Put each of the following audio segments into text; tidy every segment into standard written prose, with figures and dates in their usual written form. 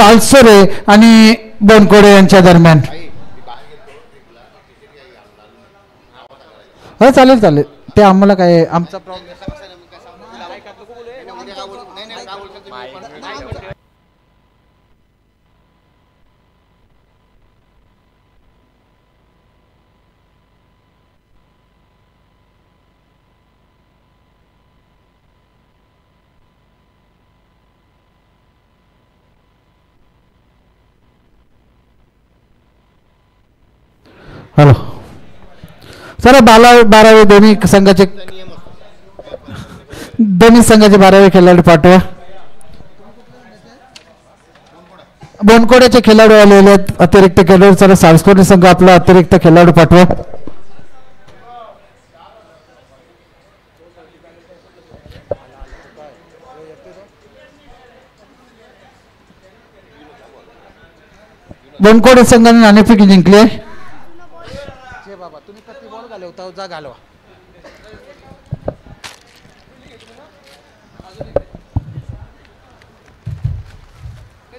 सालसोरे आणि बनकोडे यांच्या दरम्यान. हो चालेल चालेल, ते आम्हाला काय आमचा प्रॉब्लेम. हॅलो सर, 12 दोन्ही संघाचे 12 खेळाडू पाठवा. बनकोड्याचे खेळाडू आलेले आहेत, अतिरिक्त खेळाडू. सर सांस्कृतिक संघ आपला अतिरिक्त खेळाडू पाठवा. बनकोडे संघाने नाणेफेक जिंकली आहे. बाबा तुम्ही कधी बॉल घालवता जा घालवा.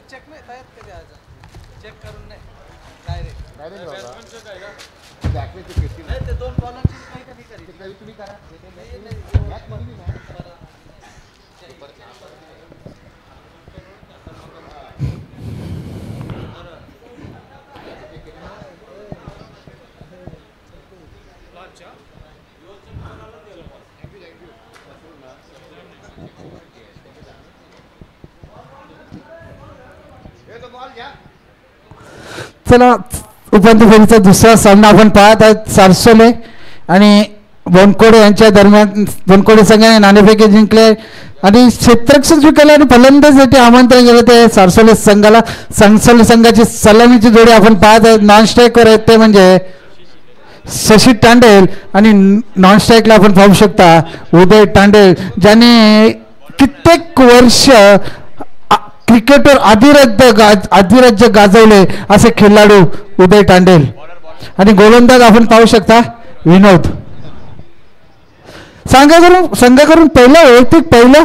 चेक नाही तयार कधी आज चेक करून नाही डायरेक्ट ते दोन बॉलांची काही कधी करी तुम्ही करा. चला, उपांत्य फेरीचा दुसरा सामना आपण पाहत आहोत. सारसोले आणि बनकोडे यांच्या दरम्यान. बनकोडे संघाने नाणेफेक जिंकले आणि क्षेत्ररक्षक जिंकले आणि फलंदाजीसाठी आमंत्रण केलं ते सारसोले संघाला. सारसोले संघाची सलामीची जोडी आपण पाहत आहोत. नॉन स्ट्रायकर आहेत ते म्हणजे शशी तांडेल आणि नॉन स्ट्राईकला आपण पाहू शकता उदय तांडेल, ज्याने कित्येक वर्ष क्रिकेटवर अधिराज्य गाजवले असे खेळाडू उदय तांडेल. आणि गोलंदाज आपण पाहू शकता विनोद. संघाकडून पहिलं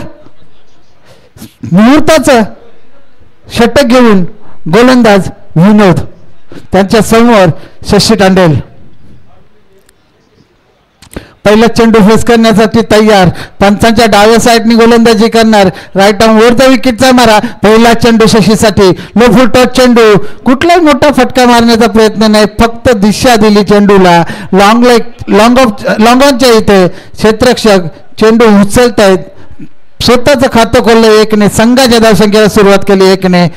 मुहूर्ताचं षटक घेऊन गोलंदाज विनोद, त्यांच्या समोर शशी तांडेल. पहिला चेंडू फेस करण्यासाठी तयार. पंचांच्या डाव्या साईडनी गोलंदाजी करणार. राईट आर्म वर द विकेटचा मारा. पहिला चेंडू शशीसाठी. लो फुल टच चेंडू. कुठलाही मोठा फटका मारण्याचा प्रयत्न नाही, फक्त दिशा दिली चेंडूला. लॉंग ऑनच्या इथे क्षेत्ररक्षक चेंडू उचलत आहेत. स्वतःचं खातं खोललं 1ने. संघाच्या धावसंख्येला सुरुवात केली 1ने.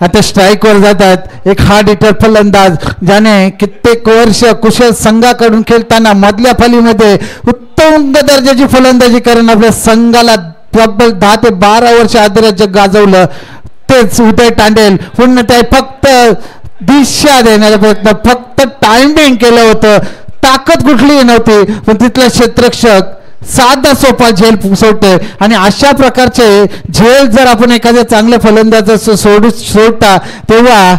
आता स्ट्राईकवर जातात एक हार्ड हिटर फलंदाज, ज्याने कित्येक वर्ष कुशल संघाकडून खेळताना मधल्या फलीमध्ये उत्तम दर्जाची फलंदाजी करून आपल्या संघाला तब्बल 10 ते 12 वर्ष अधिराज्य गाजवलं. तेच उदय तांडेल. पुन्हा ते फक्त दिशा देण्याचा प्रयत्न, फक्त टायमिंग केलं होतं. ताकद कुठलीही नव्हती, पण तिथला क्षेत्ररक्षक साधा सोपा झेल सोडतोय. आणि अशा प्रकारचे झेल जर आपण एखाद्या चांगल्या फलंदाजाचं सोडता तेव्हा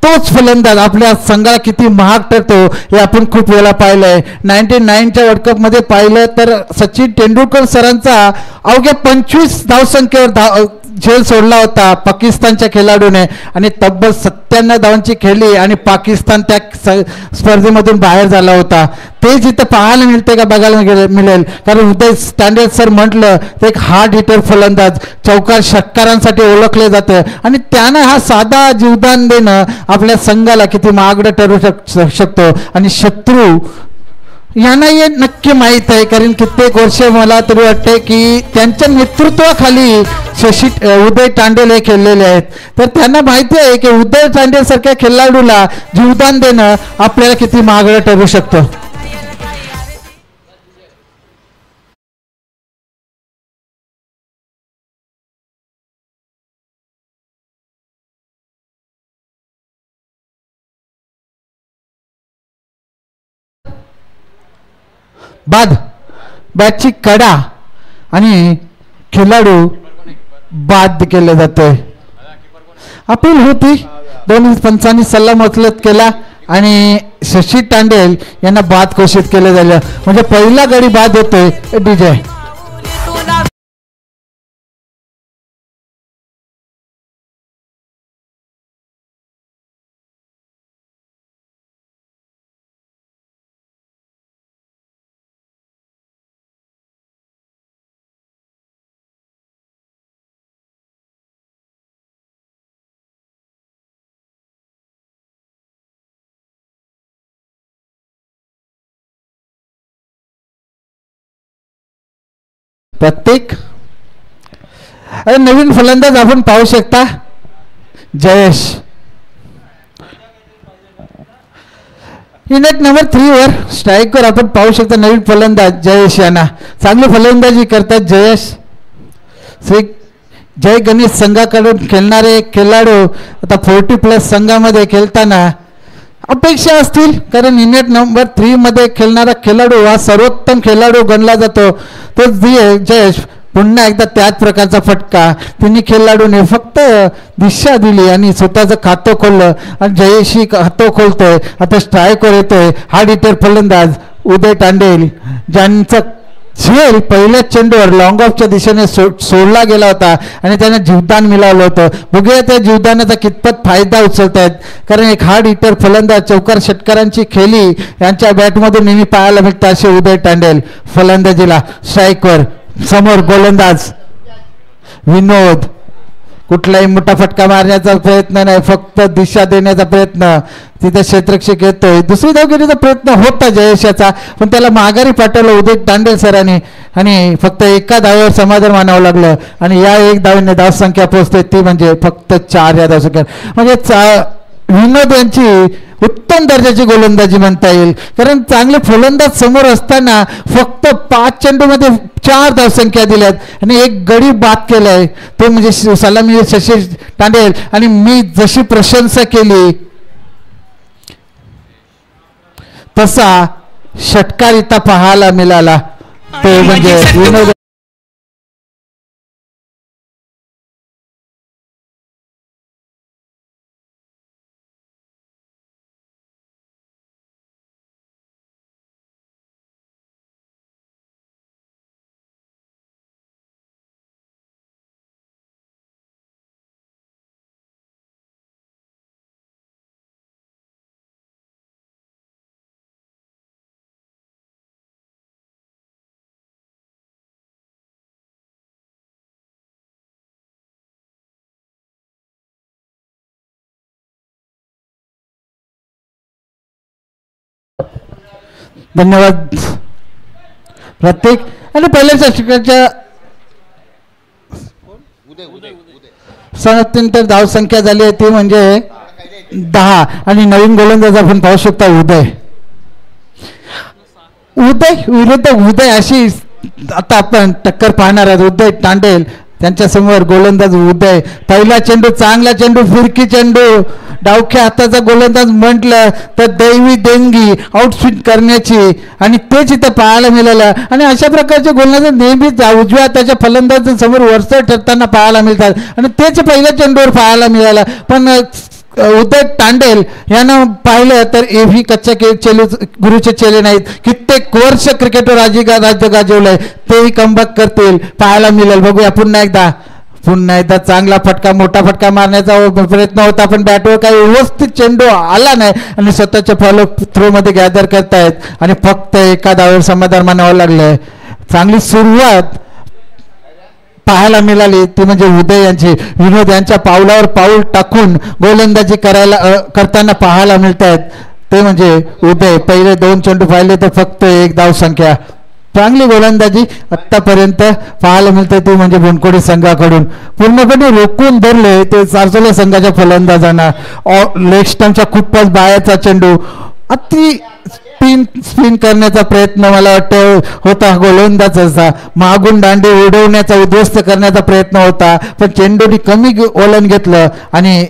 तोच फलंदाज आपल्या संघाला किती महाग ठरतो हे आपण खूप वेळा पाहिलंय. 99च्या वर्ल्ड कपमध्ये पाहिलं तर सचिन तेंडुलकर सरांचा अवघ्या 25 धावसंख्येवर झेल सोडला होता पाकिस्तानच्या खेळाडूने आणि तब्बल 97 धावांची खेळली आणि पाकिस्तान त्या स्पर्धेमधून बाहेर झाला होता. ते जिथं पाहायला मिळते का बघायला मिळेल, कारण उदय तांडेल सर म्हटलं तर एक हार्ड हिटर फलंदाज, चौकार षटकारांसाठी ओळखले जाते आणि त्यानं हा साधा जीवदान देणं आपल्या संघाला किती महागडं ठरू शकतो. आणि शत्रू यांना हे नक्की माहीत आहे, कारण कित्येक वर्ष मला तरी वाटते की त्यांच्या नेतृत्वाखाली उदय तांडेल हे खेळलेले आहेत. तर त्यांना माहिती आहे की उदय तांडेल सारख्या खेळाडूला जीवदान देणं आपल्याला किती महागडं ठरू शकतं. बॅटची कडा आणि खेळाडू बाद केले जातोय. अपील होती, दोन्ही पंचांनी सल्ला मसलत केला आणि शशी तांडेल यांना बाद घोषित केले झालं. म्हणजे पहिला गडी बाद होतोय डीजे. प्रत्येक अरे नवीन फलंदाज आपण पाहू शकता जयेश युनिट नंबर 3 वर स्ट्राईकवर आपण पाहू शकता नवीन फलंदाज जयेश यांना चांगली फलंदाजी करतात जयेश श्री जय गणेश संघाकडून खेळणारे खेळाडू आता 40+ संघामध्ये खेळताना अपेक्षा असतील कारण युनिट नंबर 3 मध्ये खेळणारा खेळाडू हा सर्वोत्तम खेळाडू गणला जातो तो जयेश पुन्हा एकदा त्याच प्रकारचा फटका तिन्ही खेळाडूने फक्त दिशा दिली आणि स्वतःचं खातं खोललं आणि जयेशी खातं खोलतोय आता स्ट्राईकवर येतोय हार्ड हिटर फलंदाज उदय तांडेल ज्यांचा झेल पहिल्या चेंडूवर लॉंग ऑफच्या दिशेने सोडला गेला होता आणि त्याने जीवदान मिळवलं होतं बघूया त्या जीवदानाचा कितपत फायदा उचलतायत कारण एक हार्ड हिटर फलंदाज चौकार षटकारांची खेळी यांच्या बॅटमधून नेहमी पाहायला मिळतात असे उदय तांडेल फलंदाजीला स्ट्राईकवर समोर गोलंदाज विनोद कुठलाही मोठा फटका मारण्याचा प्रयत्न नाही फक्त दिशा देण्याचा प्रयत्न तिथे क्षेत्ररक्षक येतोय दुसरी धाव घेण्याचा प्रयत्न होता जयेशाचा पण त्याला माघारी पाठवलं उदय तांडेल सरांनी आणि फक्त एका धावेवर समाधान मानावं लागलं आणि या एक धावेने धावसंख्या पोहोचते ती म्हणजे फक्त 4 या धावसंख्या म्हणजे विनोद यांची उत्तम दर्जाची गोलंदाजी म्हणता येईल कारण चांगले फलंदाज समोर असताना फक्त 5 चेंडूमध्ये 4 धावसंख्या दिल्यात आणि एक गडी बाद केलाय तो म्हणजे सलामी शशी तांडेल आणि मी जशी प्रशंसा केली तसा षटकार इथं पाहायला मिळाला तो म्हणजे विनोद धन्यवाद प्रत्येक आणि पहिल्या षटकाच्या 7 धावसंख्या झाली आहे ती म्हणजे 10 आणि नवीन गोलंदाज आपण पाहू शकता उदय विरुद्ध उदय अशी आता आपण टक्कर पाहणार आहोत उदय तांडेल त्यांच्या समोर गोलंदाज उदय पहिला चेंडू चांगला चेंडू फिरकी चेंडू डावख्या हाताचा गोलंदाज म्हटलं तर दैवी देणगी आउटस्विट करण्याची आणि तेच इथं पाहायला मिळालं आणि अशा प्रकारचे गोलंदाज नेहमीच उजव्या हाताच्या फलंदाज समोर वरचढ ठरताना पाहायला मिळतात आणि तेच पहिल्या चेंडूवर पाहायला मिळालं पण उदय तांडेल यांना पाहिलं तर एव्ही कच्च्या चेले गुरुचे चेले नाहीत कित्येक वर्ष क्रिकेटवर राज्य गाजवलंय तेही कमबॅक करतील पाहायला मिळेल बघूया पुन्हा एकदा चांगला फटका मोठा फटका मारण्याचा प्रयत्न होता पण बॅटवर काही व्यवस्थित चेंडू आला नाही आणि स्वतःच्या फॉलो थ्रो मध्ये गॅदर करतायत आणि फक्त एका धावेवर समाधान मानावं लागलंय चांगली सुरुवात पाहायला मिळाली ती म्हणजे उदय यांची विनोद यांच्या पावलावर पाऊल टाकून गोलंदाजी करताना पाहायला मिळत आहेत ते म्हणजे उदय पहिले 2 चेंडू पाहिले तर फक्त 1 धावसंख्या चांगली गोलंदाजी आत्तापर्यंत पाहायला मिळते ती म्हणजे बनकोडी संघाकडून पूर्णपणे रोखून धरले ते सारसोले संघाच्या फलंदाजांना लेग स्टंपच्या खूपच बाहेरचा चेंडू अति स्पिन करण्याचा प्रयत्न मला वाटतं होता गोलंदाजाचा मागून दांडी उडवण्याचा उद्ध्वस्त करण्याचा प्रयत्न होता पण चेंडूने कमी ओलन घेतलं आणि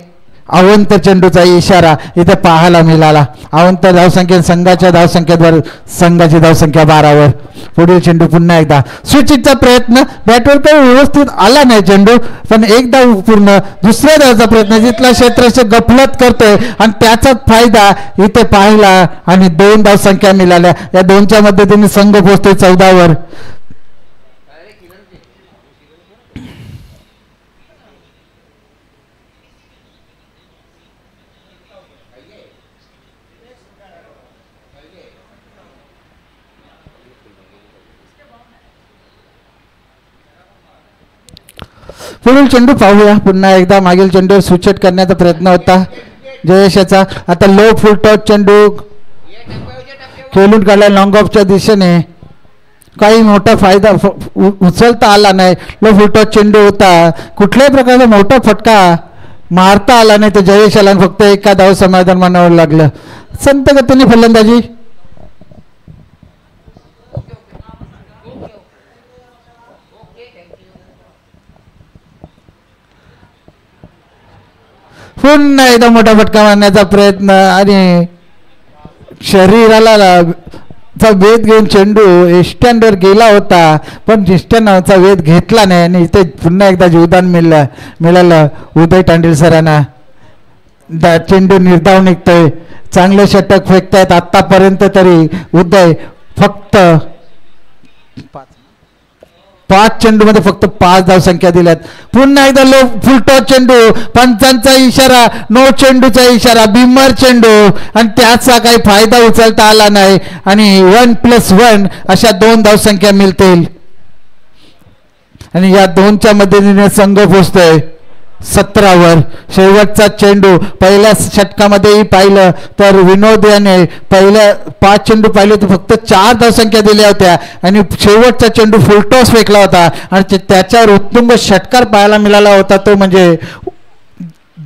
अवंत चेंडूचा इशारा इथे पाहायला मिळाला अवंत धावसंख्या संघाच्या धावसंख्येद्वारे संघाची धावसंख्या 12 वर पुढील चेंडू पुन्हा एकदा स्विचिंगचा प्रयत्न बॅटवर काही व्यवस्थित आला नाही चेंडू पण एक धाव पूर्ण दुसऱ्या धावचा प्रयत्न जिथला क्षेत्राशी गफलत करतोय आणि त्याचाच फायदा इथे पाहिला आणि 2 धावसंख्या मिळाल्या या 2च्या मदतीने संघ पोहोचतोय 14 वर पुढील चेंडू पाहूया पुन्हा एकदा मागील चेंडूवर स्विचट करण्याचा प्रयत्न होता जयेशाचा आता लो फुल टॉस चेंडू खेळून काढला लॉंग ऑफच्या दिशेने काही मोठा फायदा उचलता आला नाही. लो फुलटॉस चेंडू होता, कुठल्याही प्रकारचा मोठा फटका मारता आला नाही. तर जयेशाला फक्त एका धाव समाधान मानावं लागलं. संत गतीने फलंदाजी. पुन्हा एकदा मोठा फटका मारण्याचा प्रयत्न आणि शरीराला चा वेध घेऊन चेंडू एस्टँडवर गेला होता, पण एस्टँडचा वेध घेतला नाही आणि इथे पुन्हा एकदा जीवदान मिळालं उदय तांडेल सरांना. चेंडू निर्धाव निघतोय, चांगले षटक फेकतायत आतापर्यंत. तरी उदय फक्त 5 चेंडूमध्ये फक्त 5 धावसंख्या दिल्यात. पुन्हा एकदा लो फुलटॉस चेंडू, पंचांचा इशारा, नो चेंडूचा इशारा, बिमर चेंडू आणि त्याचा काही फायदा उचलता आला नाही आणि 1+1 अशा 2 धावसंख्या मिळतील आणि या 2च्या मदतीने संघ पोहोचतोय 17वर. शेवटचा चेंडू पहिल्या षटकामध्येही पाहिलं तर विनोद याने पहिल्या 5 चेंडू पाहिले तर फक्त 4 धावसंख्या दिल्या होत्या आणि शेवटचा चेंडू फुलटॉस फेकला होता आणि त्याच्यावर उत्तुंग षटकार पाहायला मिळाला होता, तो म्हणजे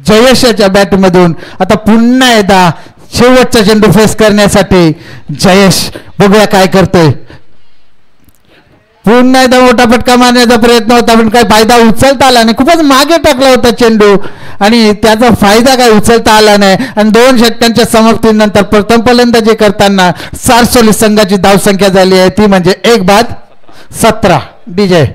जयेशाच्या बॅटमधून. आता पुन्हा एकदा शेवटचा चेंडू फेस करण्यासाठी जयेश, बघूया काय करतोय. पुन्हा एकदा मोठा फटका मारण्याचा प्रयत्न होता, पण काही फायदा उचलता आला नाही. खूपच मागे टाकला होता चेंडू आणि त्याचा फायदा काही उचलता आला नाही आणि 2 षटकांच्या समाप्तीनंतर प्रथम फलंदाजी करताना सारसोली संघाची धावसंख्या झाली आहे, ती म्हणजे 1/17. डीजे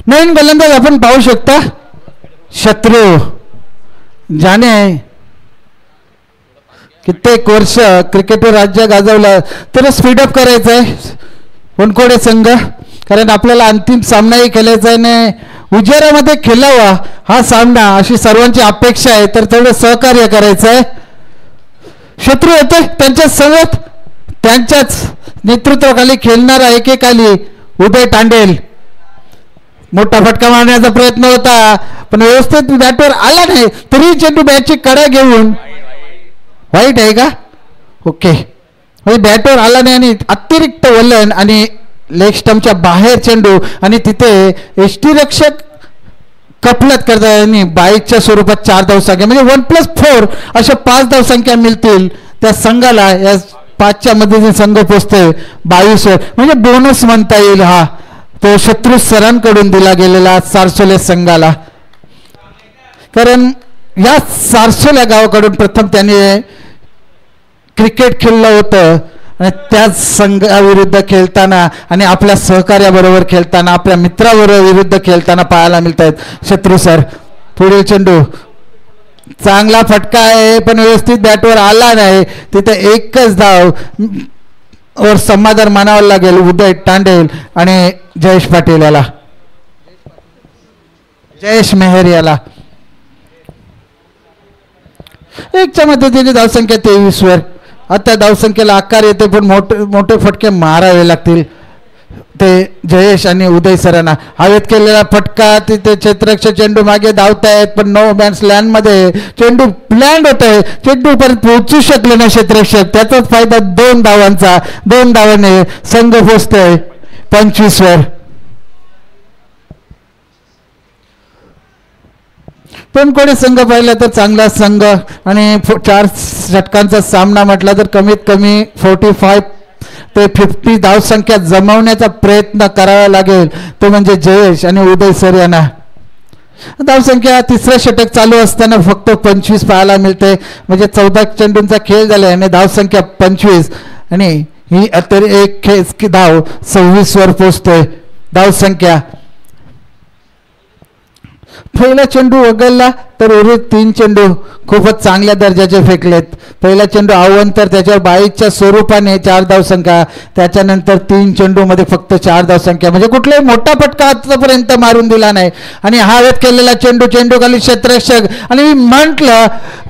नवीन गोलंदाज आपण पाहू शकता. शत्रू ज्याने कित्येक वर्ष क्रिकेटवर राज्य गाजवलं तर स्पीडअप करायचं आहे वनखोडे संघ, कारण आपल्याला अंतिम सामनाही खेळायचा आहे आणि उजेरामध्ये खेळावा हा सामना अशी सर्वांची अपेक्षा आहे, तर तेवढं सहकार्य करायचं आहे. शत्रू येते त्यांच्या समोर, त्यांच्याच नेतृत्वाखाली खेळणारा एकेकाली उदय तांडेल. मोठा फटका मारण्याचा प्रयत्न होता पण व्यवस्थित बॅटवर आला नाही, तरी चेंडू बॅटची कडा घेऊन वाईट आहे का? ओके, बॅटवर आला नाही आणि अतिरिक्त वलन आणि लेग स्टंपच्या बाहेर चेंडू आणि तिथे यष्टीरक्षक कपलत करताना 22च्या स्वरूपात 4 धावसंख्या म्हणजे 1+4 अशा 5 धावसंख्या मिळतील त्या संघाला. या 5च्या मध्ये संघ पोचतोय 22वर, म्हणजे बोनस म्हणता येईल हा तो शत्रू सरांकडून दिला गेलेला सारसोले संघाला. कारण या सारसोल्या गावाकडून प्रथम त्याने क्रिकेट खेळलं होतं आणि त्याच संघाविरुद्ध खेळताना आणि आपल्या सहकार्याबरोबर खेळताना आपल्या मित्राबरोबर विरुद्ध खेळताना पाहायला मिळत आहेत शत्रू सर. पुढील चेंडू चांगला फटका आहे पण व्यवस्थित बॅटवर आला नाही, तिथे एकच धाव वर समाधान मानावं लागेल उदय तांडेल आणि जयेश पाटील याला, जयेश मेहर याला. 1च्या मदतीने धावसंख्या 23वर. आता धावसंख्येला आकार येते पण मोठे फटके मारावे लागतील ते जयेश आणि उदय सरांना. हवेत केलेला फटका, तिथे क्षेत्ररक्षक चेंडू मागे धावतायत पण नो बॅन्स लँड मध्ये चेंडू प्लॅन्ड होत आहे, चेंडू पर्यंत पोहोचू शकले नाही क्षेत्ररक्षक, त्याचाच फायदा 2 धावांचा. 2 धावाने संघ पोहोचतोय 25वर. पण कोणी संघ पाहिला तर चांगला संघ आणि 4 षटकांचा सामना म्हटला तर कमीत कमी 45 ते 50 धावसंख्या जमवण्याचा प्रयत्न करावा लागेल, तो म्हणजे जयेश आणि उदय सर यांना. धावसंख्या 3रं षटक चालू असताना फक्त 25 पाहायला मिळते, म्हणजे 14 चेंडूंचा खेळ झाला आणि धावसंख्या 25 आणि ही तरी एक धाव 26वर पोहोचतोय. धावसंख्या पहिला चेंडू वगळला तर उर्वरित 3 चेंडू खूपच चांगल्या दर्जाचे फेकलेत. पहिला चेंडू अवंतर त्याच्यावर 22च्या स्वरूपाने 4 धावसंख्या, त्याच्यानंतर 3 चेंडूमध्ये फक्त 4 धावसंख्या, म्हणजे कुठलाही मोठा फटका आतापर्यंत मारून दिला नाही. आणि हवेत केलेला चेंडू खाली क्षेत्ररक्षक, आणि मी म्हटलं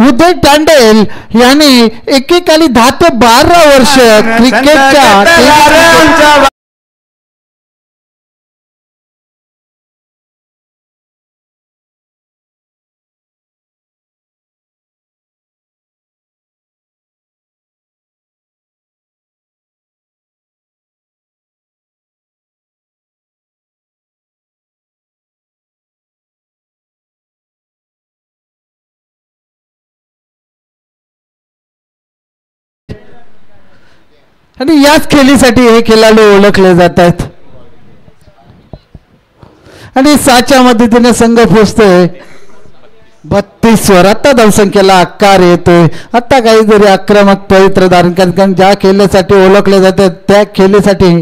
उदय तांडेल यांनी एकेकाली 10 ते 12 वर्ष क्रिकेटच्या आणि याच खेळीसाठी हे खेळाडू ओळखले जातात. आणि 6च्या मदतीने संघ पोचतोय 32 वर. आता धावसंख्येला आकार येतोय. आता काहीतरी आक्रमक पवित्र धारण कारण ज्या खेळीसाठी ओळखले जातात त्या खेळीसाठी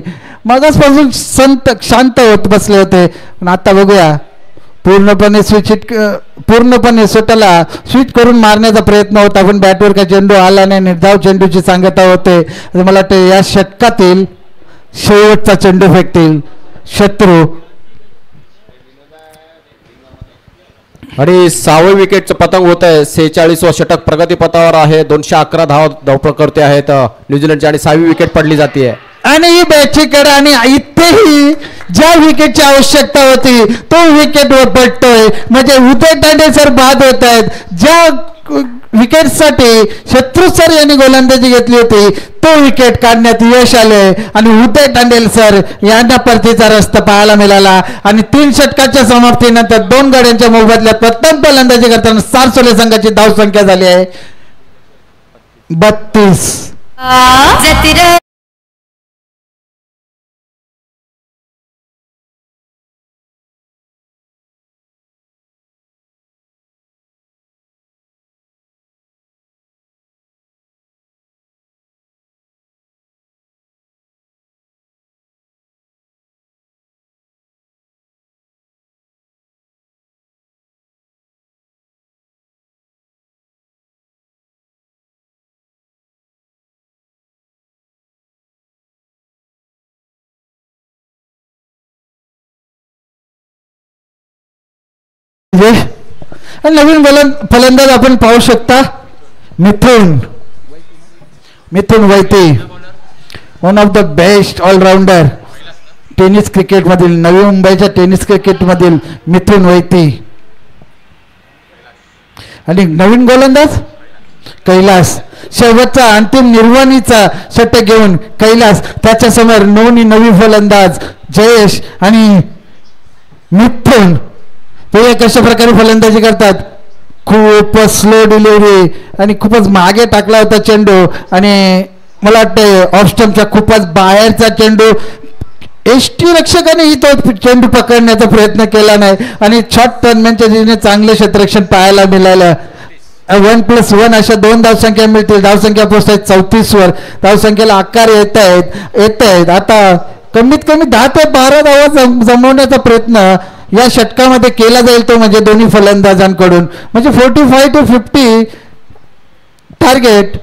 मगासपासून शांत होत बसले होते. पण आता बघूया पूर्णपणे पूर्णपणे स्वतःला स्विच करून मारण्याचा प्रयत्न होता, पण बॅटवर काय चेंडू आला नाही. निर्धाव चेंडूची सांगता होते. मला वाटतं या षटकातील शेवटचा चेंडू फेकतील शत्रू. आणि 6वे विकेटचं पतंग होत आहे. 46वा षटक प्रगतीपथावर आहे. 211 धाव करते आहेत न्यूझीलंडची, आणि 6वी विकेट पडली जाते. आणि ही बॅटची कडा, आणि इथेही ज्या विकेटची आवश्यकता होती तो विकेटवर पडतोय. म्हणजे उदय तांडे सर बाद होत आहेत. ज्या विकेटसाठी शत्रू सर यांनी गोलंदाजी घेतली होती तो विकेट काढण्यात यश आले, आणि उदय तांडेल सर यांना परतीचा रस्ता पाहायला मिळाला. आणि 3 षटकाच्या समाप्तीनंतर 2 गड्यांच्या मोबदल्यात प्रथम फलंदाजी करताना सारसोले संघाची धावसंख्या झाली आहे 32. नवीन फलंदाज आपण पाहू शकता Mithun Vaity, one of the best allrounder tennis cricket मधील, नवी मुंबईच्या टेनिस क्रिकेट मधील मिथुन वैती. आणि नवीन गोलंदाज कैलास, शेवटचा अंतिम निर्वाणीचा षटक घेऊन कैलास, त्याच्या समोर नवी फलंदाज जयेश आणि मिथुन. ते कशा प्रकारे फलंदाजी करतात, खूपच स्लो डिलिव्हरी आणि खूपच मागे टाकला होता चेंडू, आणि मला वाटतं ऑफ स्टंपच्या खूपच बाहेरचा चेंडू. एसटी रक्षकानेही तो चेंडू पकडण्याचा प्रयत्न केला नाही, आणि शॉर्ट टर्नमॅनच्या दिशेने चांगले क्षेत्ररक्षण पाहायला मिळालं. 1+1 अशा 2 धावसंख्या मिळतील. धावसंख्या पोहोचत आहेत 34 वर. धावसंख्येला आकार येत आहेत. आता कमीत कमी 10 ते 12 धावा जमवण्याचा प्रयत्न या षटकामध्ये केला जाईल, तो म्हणजे दोन्ही फलंदाजांकडून. म्हणजे 45 to 50 टार्गेट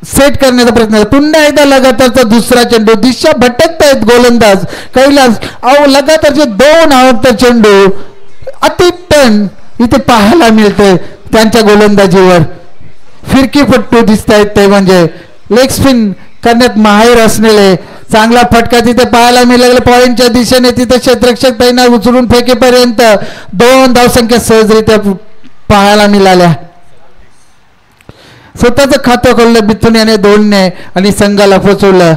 सेट करण्याचा प्रयत्न. पुन्हा एकदा लगातारचा दुसरा चेंडू, दिशा भटकत आहेत गोलंदाज कैलास. लगातारचे 2 अवंतर चेंडू अतिटन इथे पाहायला मिळते त्यांच्या गोलंदाजीवर. फिरकीपट्टू दिसत आहेत, ते म्हणजे लेग स्पिन करण्यात माहिर असलेले. चांगला फटका तिथे पाहायला मिळाला पॉइंटच्या दिशेने. तिथे क्षेत्ररक्षक त्यांना उचलून फेकेपर्यंत 2 धावसंख्या सहजरित्या पाहायला मिळाल्या. स्वतःचं खातं खोललं मिथुन याने 2ने, आणि संघाला पोचवलं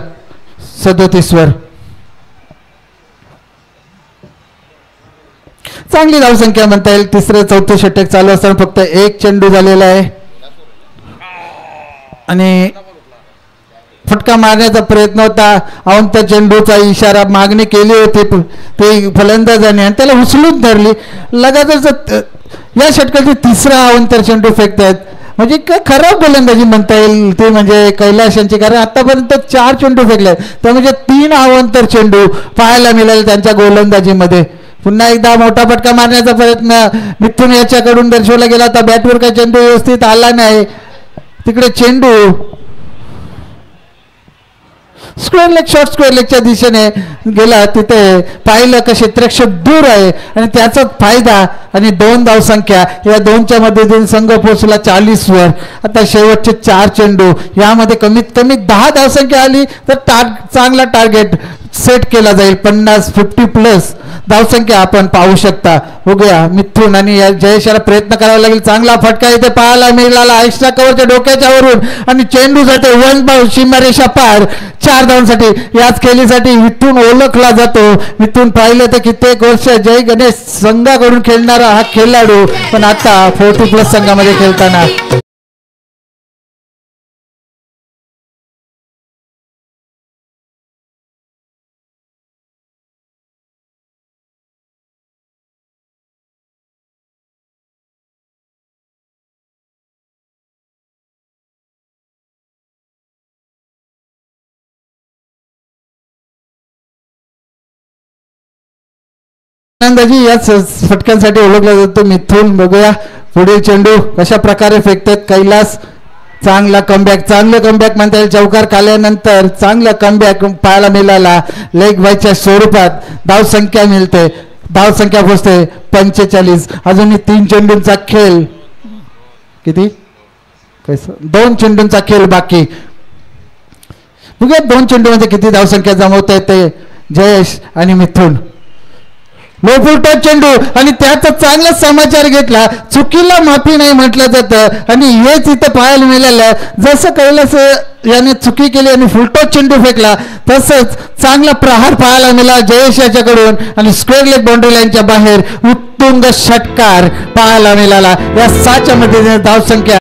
37 वर. चांगली धावसंख्या म्हणता येईल. 3-4 षटक चालू असताना फक्त 1 चेंडू झालेला आहे, आणि फटका मारण्याचा प्रयत्न होता. अवंत चेंडूचा इशारा मागणी केली होती ते फलंदाजाने, आणि त्याला उचलून धरली. लगातार या षटकाचे 3रा अवंतर चेंडू फेकतायत. म्हणजे काय खराब गोलंदाजी म्हणता येईल ते म्हणजे कैलास यांची, कारण आतापर्यंत 4 चेंडू फेकले, तर म्हणजे 3 अवंतर चेंडू पाहायला मिळाले त्यांच्या गोलंदाजीमध्ये. पुन्हा एकदा मोठा फटका मारण्याचा प्रयत्न मिथून याच्याकडून दर्शवला गेला होता. बॅटवर काही चेंडू व्यवस्थित आला नाही. तिकडे चेंडू स्क्वेअर लेग शॉर्ट स्क्वेअर लेगच्या दिशेने गेला. तिथे पाहिलं का क्षेत्ररक्षक दूर आहे आणि त्याचाच फायदा आणि 2 धावसंख्या या 2च्या मध्येतून संघ पोहोचला 40 वर. आता शेवटचे 4 चेंडू यामध्ये कमीत कमी 10 धावसंख्या आली तर चांगला टार्गेट सेट केला जाईल. 50+ धावसंख्या आपण पाहू शकता. बघूया मिथून आणि जयेश याला प्रयत्न करावा लागेल. चांगला फटका इथे पाहायला मिळाला एक्स्ट्रा कव्हरच्या डोक्याच्या वरून आणि चेंडू जाते 1 बाउंड सीमारेषा पार. 4 धावांसाठी याच खेळीसाठी मिथून ओळखला जातो. मिथून पाहिलं तर कित्येक वर्ष जय गणेश संघाकडून खेळणारा हा खेळाडू पण आता 40+ संघामध्ये खेळताना आनंदाजी याच फटक्यांसाठी ओळखला जातो मिथून. बघूया पुढील चेंडू कशा प्रकारे फेकतात कैलास. चांगला चांगलं कमबॅक म्हणता येईल. चौकार खाल्यानंतर चांगला कमबॅक पाहायला मिळाला. लेग बायच्या स्वरूपात धावसंख्या मिळते. धावसंख्या पोहोचते 45. अजूनही 3 चेंडूंचा खेळ. किती 2 चेंडूंचा खेळ बाकी. बघूया 2 चेंडूमध्ये किती धावसंख्या जमवता येते जयेश आणि मिथून. लो फुल टच चेंडू आणि त्याचा चांगला समाचार घेतला. चुकीला माफी नाही म्हटलं जातं आणि हेच इथं पाहायला मिळालं. जसं कैलास याने चुकी केली आणि फुलटॉस चेंडू फेकला तसंच चांगला प्रहार पाहायला मिळाला जयेश याच्याकडून आणि स्क्वेअर लेग बाउंड्री लाईनच्या बाहेर उत्तुंग षटकार पाहायला मिळाला. या 6च्या मध्ये धावसंख्या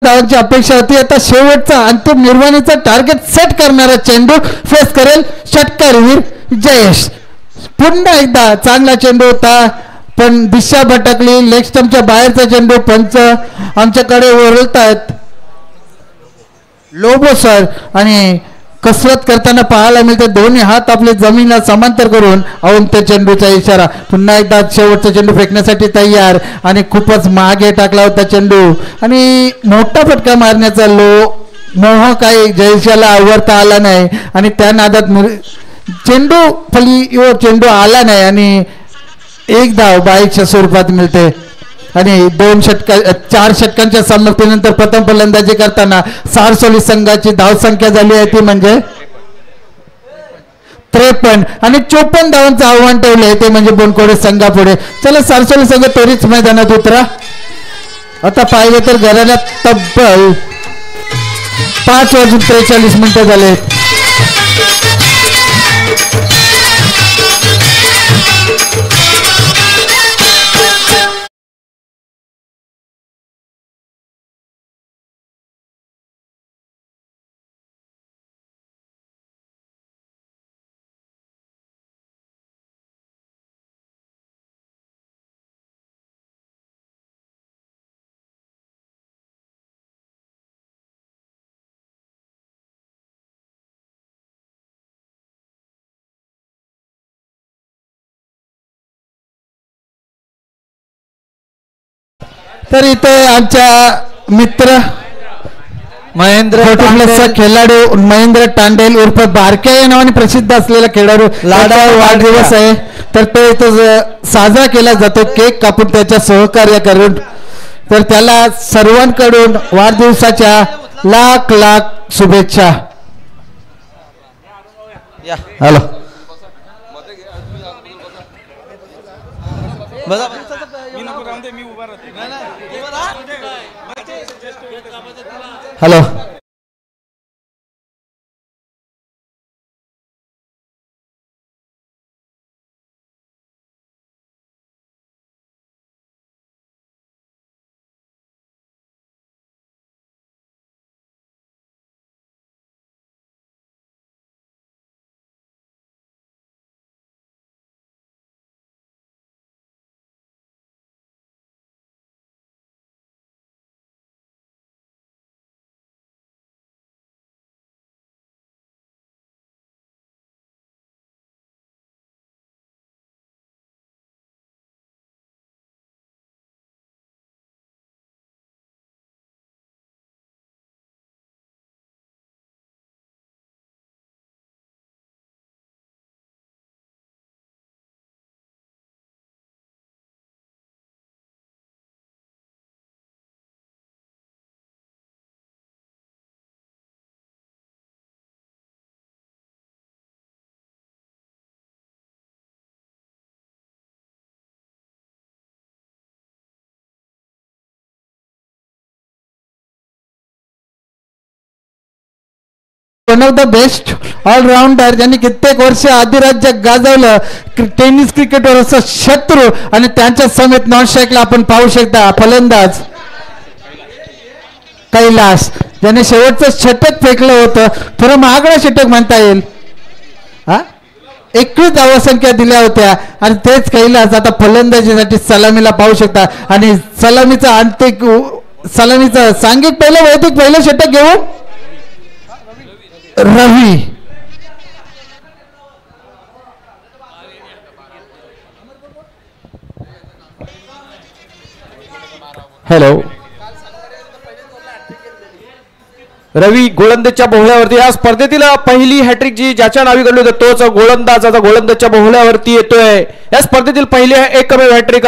धावांची अपेक्षा होती. आता शेवटचा अंतिम निर्वाणीचा टार्गेट सेट करणारा चेंडू फेस करेल षटकारवीर जयेश. पुन्हा एकदा चांगला चेंडू होता पण दिशा भटकली. लेग स्टंपच्या बाहेरचा चेंडू. पंच आमच्याकडे ओरडतायत लोबो सर आणि कसरत करताना पाहायला मिळते. दोन्ही हात आपले जमीनला समांतर करून त्या चेंडूचा इशारा. पुन्हा एकदा शेवटचा चेंडू फेकण्यासाठी तयार आणि खूपच मागे टाकला होता चेंडू आणि मोठा फटका मारण्याचा मोह काही जयेशाला आवडता आला नाही आणि त्या नादात चेंडू आला नाही आणि 1 धाव बाईकच्या स्वरूपात मिळते. आणि 4 षटकांच्या समाप्तीनंतर प्रथम फलंदाजी करताना सारसोली संघाची धावसंख्या झाली आहे ती म्हणजे 53 आणि 54 धावांचं आव्हान ठेवले ते म्हणजे बोनकोडे संघापुढे. चला सारसोली संघ त्वरित मैदानात उतरा. आता पाहिलं तर घराला तब्बल 5:43 झाले. तर इथे आमच्या मित्र महेंद्र खेळाडू महेंद्र तांडेल उर्फ बारक्या या नावाने प्रसिद्ध असलेला खेळाडू लाडा वाढदिवस आहे. तर तो इथं साजरा केला जातो केक कापून त्याच्या सहकार्य करून. तर त्याला सर्वांकडून वाढदिवसाच्या लाख लाख शुभेच्छा. Hello hello one of the best allrounder ज्यांनी कित्येक वर्ष अधिराज्य गाजवलं टेनिस क्रिकेटवर असं शत्रू आणि त्यांच्या समेत नॉन स्ट्राईकला आपण पाहू शकता फलंदाज कैलास ज्याने शेवटचं षटक फेकलं होतं थोडं महागडं षटक म्हणता येईल 21 धावसंख्या दिल्या होत्या आणि तेच कैलास आता फलंदाजीसाठी सलामीला पाहू शकता आणि सलामीचं सांघिक वैयक्तिक पहिलं षटक घेऊन रवी हॅलो रवी गोलंदाजच्या बोहल्यावरती या स्पर्धेतील पहिली हॅट्रिक जी ज्याच्या नावी घडली होती तोच गोलंदाज आता गोलंदाजच्या बोहल्यावरती येतोय. या स्पर्धेतील पहिली एकमेव हॅट्रिक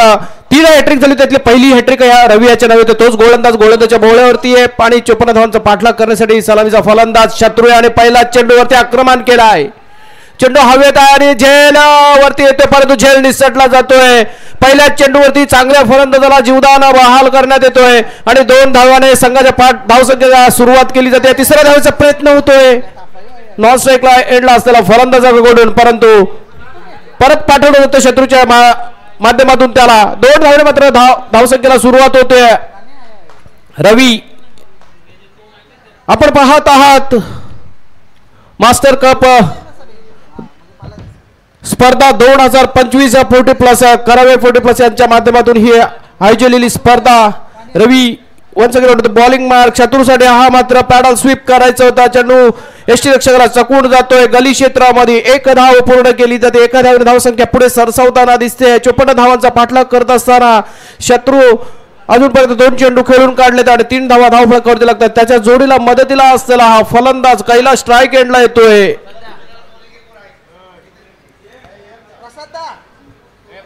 3 हॅट्रिक झाली त्यातली पहिली हॅट्रिक या रवी याच्या नावी होते तोच गोलंदाजच्या बोहल्यावरती आहे. पाणी 54 धावांचा पाठलाग करण्यासाठी सलामीचा फलंदाज शत्रू आणि पहिला चेंडूवरती आक्रमण केला आहे. चेंडू हवेत आहे आणि झेल वरती येतोय परंतु झेल निसटला जातोय. पहिल्या चेंडूवरती चांगल्या फलंदाजाला जीवदान बहाल करण्यात येतोय आणि 2 धावाने संघाच्या धावसंख्येला सुरुवात केली जाते. तिसऱ्या धावेचा प्रयत्न होतोय नॉन स्ट्राईकला एंडला असलेला फलंदाजाकडून परंतु परत पाठवलं होतं शत्रूच्या माध्यमातून त्याला 2 धावाने मात्र धावसंख्येला सुरुवात होते. रवी आपण पाहत आहात मास्टर कप स्पर्धा 2025 40+ करावे 40+ यांच्या माध्यमातून ही आयोजलेली स्पर्धा. रवी वन्स अगेन बॉलिंग मार्क शत्रूसाठी हा मात्र पॅडल स्वीप करायचा होता. चेंडू यष्टी रक्षकाला चकून जातोय गली क्षेत्रामध्ये 1 धाव पूर्ण केली जाते. 1 धावाने धावसंख्या पुढे सरसावताना दिसते. 54 धावांचा पाठलाग करत असताना शत्रू अजूनपर्यंत 2 चेंडू खेळून काढलेत आणि 3 धावा धावफलकावरती लागतात. त्याच्या जोडीला मदतीला असलेला हा फलंदाज कैलास स्ट्राईक एंडला येतोय.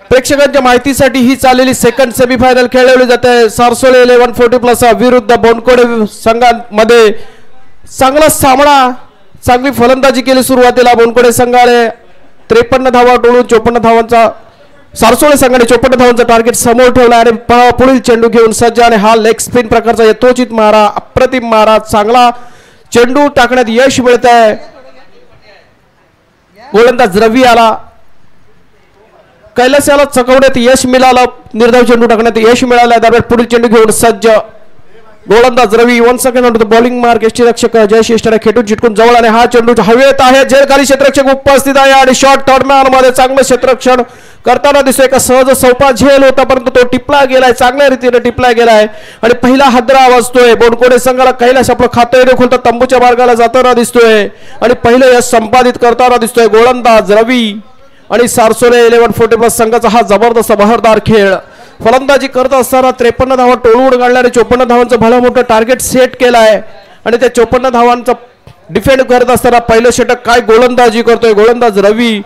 प्रेक्षकांच्या माहितीसाठी ही चाललेली सेकंड सेमीफायनल खेळवली जाते. सारसोळे 11 40+ विरुद्ध बोनकोडे संघांमध्ये चांगला सामना चांगली फलंदाजी केली. सुरुवातीला बोनकोडे संघाने 53 धावा टोळून 54 धावांचा सारसोळे संघाने 54 धावांचा टार्गेट समोर ठेवला आणि पुढील चेंडू घेऊन सज्ज आणि हा लेग स्पिन प्रकारचा यथोचित मारा अप्रतिम मारा चांगला चेंडू टाकण्यात यश मिळत आहे. गोलंदाज रवी आला कैलास याला चकवण्यात यश मिळालं. निर्धाव चेंडू टाकण्यात यश मिळालं. दरम्यान पुढील चेंडू घेऊन सज्ज गोलंदाज रवी वन्स अगेन बॉलिंग मार्क यष्टी रक्षक जयश्रेष्ठने खेटून चिटकून जवळ आणि हा चेंडू हवेत आहे. झेलखाली क्षेत्ररक्षक उपस्थित आहे आणि शॉर्ट थर्डमॅन मध्ये चांगलं क्षेत्ररक्षण करताना दिसतोय. का सहज सोपा झेल होता परंतु तो टिपला गेलाय चांगल्या रीतीने टिपला गेलाय आणि पहिला हादरा वाजतोय. बोनकोडे संघाला कैलास आपलं खातं न खोलता तंबूच्या मार्गाला जाताना दिसतोय आणि पहिलं यश संपादित करताना दिसतोय गोलंदाज रवी आणि सारसोळे 11 40+ संघाचा हा जबरदस्त बहरदार खेळ. फलंदाजी करत असताना 53 धावा टोळून काढल्याने 54 धावांचं भलं मोठं टार्गेट सेट केलं आहे आणि त्या 54 धावांचा डिफेंड करत असताना पहिलं षटक काय गोलंदाजी करतोय गोलंदाज रवी.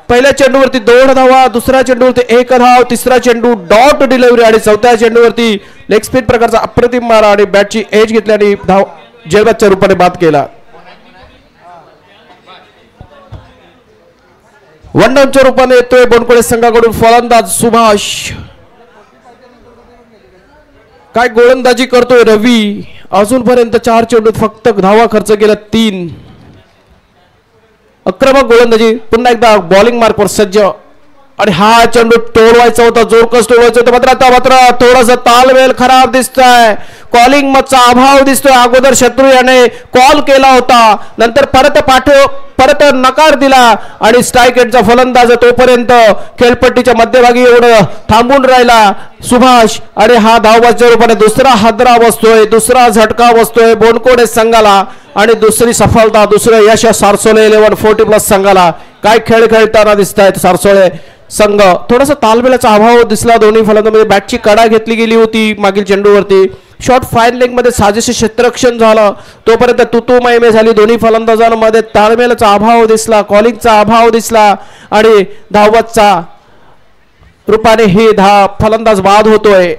पहिल्या चेंडूवरती 2 धावा दुसऱ्या चेंडूवरती 1 धाव तिसरा चेंडू डॉट डिलिव्हरी आणि चौथ्या चेंडूवरती लेग स्पिन प्रकारचा अप्रतिम मारा आणि बॅटची एज घेतल्याने धाव जयबादच्या रूपाने बाद केला. 1 डाऊनच्या रूपाने येतोय बोनकोडे संघाकडून फलंदाज सुभाष. काय गोलंदाजी करतोय रवी. अजूनपर्यंत 4 चेंडूत फक्त धावा खर्च केला 3. आक्रमक गोलंदाजी पुन्हा एकदा बॉलिंग मार्कवर सज्ज आणि हा चेंडू तोडवायचा होता जोरकस तोडवायचा होता मात्र थोडासा तालमेल खराब दिसतोय. कॉलिंग मधचा अभाव दिसतोय. अगोदर शत्रू याने कॉल केला होता नंतर परत नकार दिला आणि स्ट्राईक एंडचा फलंदाज तोपर्यंत खेळपट्टीच्या मध्यभागी एवढं थांबून राहिला सुभाष आणि हा धावबाच्या रूपाने दुसरा हादरा बसतोय दुसरा झटका बसतोय बोनकोडे संघाला आणि दुसरी सफलता दुसरं यश सारसोळे 11 40+ संघाला. काय खेळ खेळताना दिसत आहेत सारसोळे संघ. थोडासा तालमेलाचा अभाव दिसला दोन्ही फलंदाजांमध्ये. बॅटची कडा घेतली गेली होती मागील चेंडूवरती. शॉर्ट फाईन लेग मध्ये साजेसे क्षेत्ररक्षण झालं तोपर्यंत तुतू मैमे झाली. दोन्ही फलंदाजांमध्ये ताळमेलाचा अभाव दिसला कॉलिंगचा अभाव दिसला आणि धावबादचा रूपाने ही फलंदाज बाद होतोय.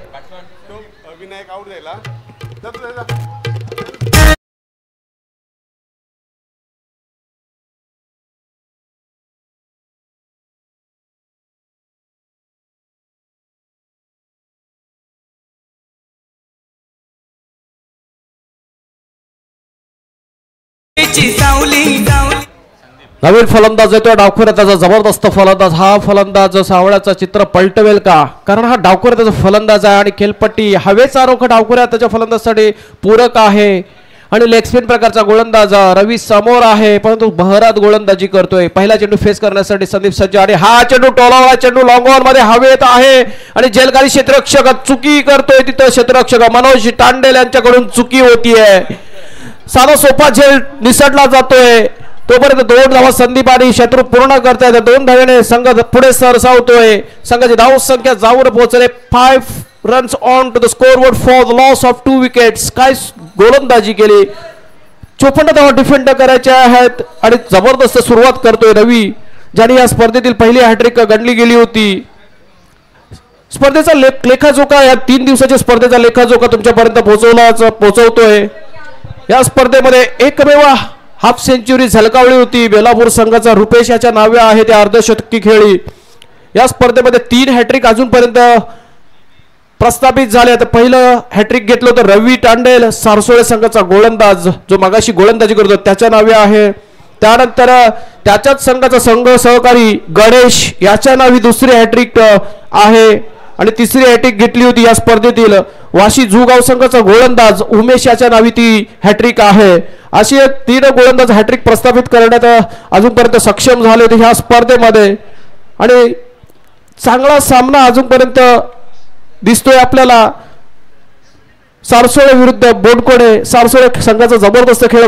ची नवीन फलंदाज येतोय डावखुऱ्यात त्याचा जबरदस्त फलंदाज. हा फलंदाज सावळ्याचं चित्र पलटवेल का? कारण हा डावखुऱ्यात त्याचा फलंदाज आहे आणि खेलपट्टी हवेचा रोख डावखुऱ्यात त्याच्या फलंदाजासाठी पूरक आहे. आणि लेग स्पिन प्रकारचा गोलंदाज रवी समोर आहे, परंतु बहरात गोलंदाजी करतोय. पहिला चेंडू फेस करण्यासाठी संदीप सज्ज आणि हा चेंडू टोलावला. चेंडू लॉंग ऑन मध्ये हवेत आहे आणि जेलखाली क्षेत्ररक्षक चुकी करतोय. तिथं क्षेत्ररक्षक मनोज तांडेल यांच्याकडून चुकी होतीये. साधा सोपा झेल निसटला जातोय. तोपर्यंत 2 धावा संदीप आणि शत्रू पूर्ण करतायत. 2 धावेने संघ पुढे सरसावतोय. संघाची धाव संख्या जाऊन पोहोचले 5 runs on to the scoreboard for the loss of 2 wickets. काय गोलंदाजी केली. 54 धावा डिफेंड करायच्या आहेत आणि जबरदस्त सुरुवात करतोय रवी, ज्याने या स्पर्धेतील पहिली हॅट्रिक गणली गेली होती. स्पर्धेचा लेखाजोखा या 3 दिवसाच्या स्पर्धेचा लेखाजोखा तुमच्यापर्यंत पोहोचवतोय. या स्पर्धेमध्ये एकमेव हाफ सेंचुरी झलकावली होती. बेलापूर संघाचा रुपेश याच्या नावे आहे ते अर्धशतकी खेळी. या स्पर्धेमध्ये 3 हॅट्रिक अजूनपर्यंत प्रस्थापित झाले. तर पहिलं हॅट्रिक घेतलं होतं रवी तांडेल, सारसोळे संघाचा गोलंदाज, जो मगाशी गोलंदाजी करतो त्याच्या नावे आहे. त्यानंतर त्याच्याच संघाचा संघ सहकारी गणेश याच्या नावी दुसरी हॅट्रिक आहे. आणि तिसरी हॅट्रिक घेतली होती या स्पर्धेतील वाशी जुगाव संघाचा गोलंदाज उमेश याच्या नावी ती हॅट्रिक आहे. अशी 3 गोलंदाज हॅट्रिक प्रस्थापित करण्यात अजूनपर्यंत सक्षम झाले होते ह्या स्पर्धेमध्ये. आणि चांगला सामना अजूनपर्यंत दिसतोय आपल्याला. सारसोळे विरुद्ध बोंडकोडे. सारसोळे संघाचा जबरदस्त खेळ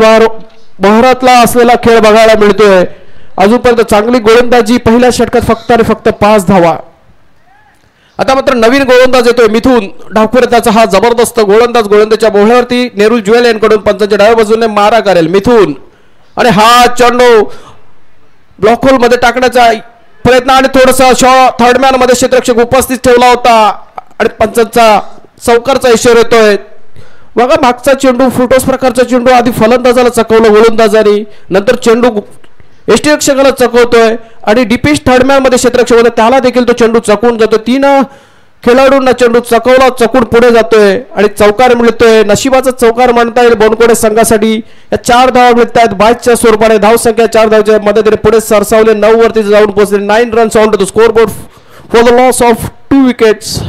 बहरातला असलेला खेळ बघायला मिळतोय. अजूनपर्यंत चांगली गोलंदाजी. पहिल्या षटकात फक्त आणि फक्त 5 धावा. आता मात्र नवीन गोलंदाज येतोय मिथून डावखुऱ्याचा. हा जबरदस्त गोलंदाज गोलंदाजच्या बोहळ्यावरती नेरुल ज्वेल यांकडून पंचांच्या डाव्या बाजूने मारा करेल मिथून. आणि हा चेंडू ब्लॉक होल मध्ये टाकण्याचा प्रयत्न आणि थोडासा थर्ड मॅन मध्ये क्षेत्ररक्षक उपस्थित ठेवला होता आणि पंचांचा चौकारचा इशारा येतोय. बघा मागचा चेंडू फुटोस प्रकारचा चेंडू आधी फलंदाजाला चकवलं गोलंदाजाने, नंतर चेंडू यष्टिरक्षकाला चकवतोय आणि डीपिश थर्डमॅन मध्ये क्षेत्ररक्षक होता त्याला देखील तो चेंडू चकवून जातो. 3 खेळाडूंना चेंडू चकवला, चकून पुढे जातोय आणि चौकार मिळतोय. नशिबाचा चौकार म्हणता येईल बोनकोडे संघासाठी. या 4 धावा मिळत आहेत बायच्या स्वरूपाने. धावसंख्या 4 धावच्या मदतीने पुढे सरसावले. 9 वरती जाऊन पोहोचले. 9 runs on to the scoreboard for the loss of 2 wickets.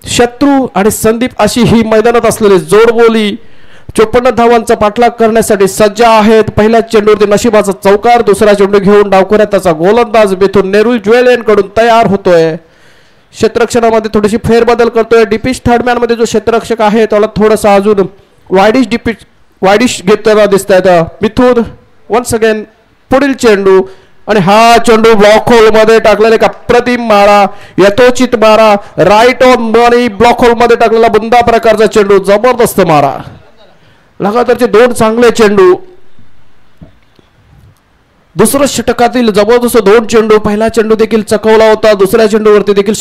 शत्रू आणि संदीप अशी ही मैदानात असलेली जोडबोली 54 धावांचा पाठलाग करण्यासाठी सज्ज आहेत. पहिल्या चेंडूवरती नशिबाचा चौकार, दुसरा चेंडू घेऊन डावखुऱ्यात त्याचा गोलंदाज मिथून नेरुल ज्वेल यांकडून तयार होतोय. क्षेत्ररक्षणामध्ये थोडीशी फेरबदल करतोय. डीपिश थर्डमॅन मध्ये जो क्षेत्ररक्षक आहे त्याला थोडासा अजून वायडिश घेताना दिसत आहेत मिथून. वन्स अगेन पुढील चेंडू आणि हा चेंडू ब्लॉक होल मध्ये टाकलेला एक अप्रतिम मारा, यथोचित मारा, right on money block hole मध्ये टाकलेला बुंदा प्रकारचा चेंडू, जबरदस्त मारा. लगातारचे 2 चांगले चेंडू. दुसऱ्या षटकातील जबरदस्त 2 चेंडू. पहिला चेंडू देखील चकवला होता, दुसऱ्या चेंडूवरती देखील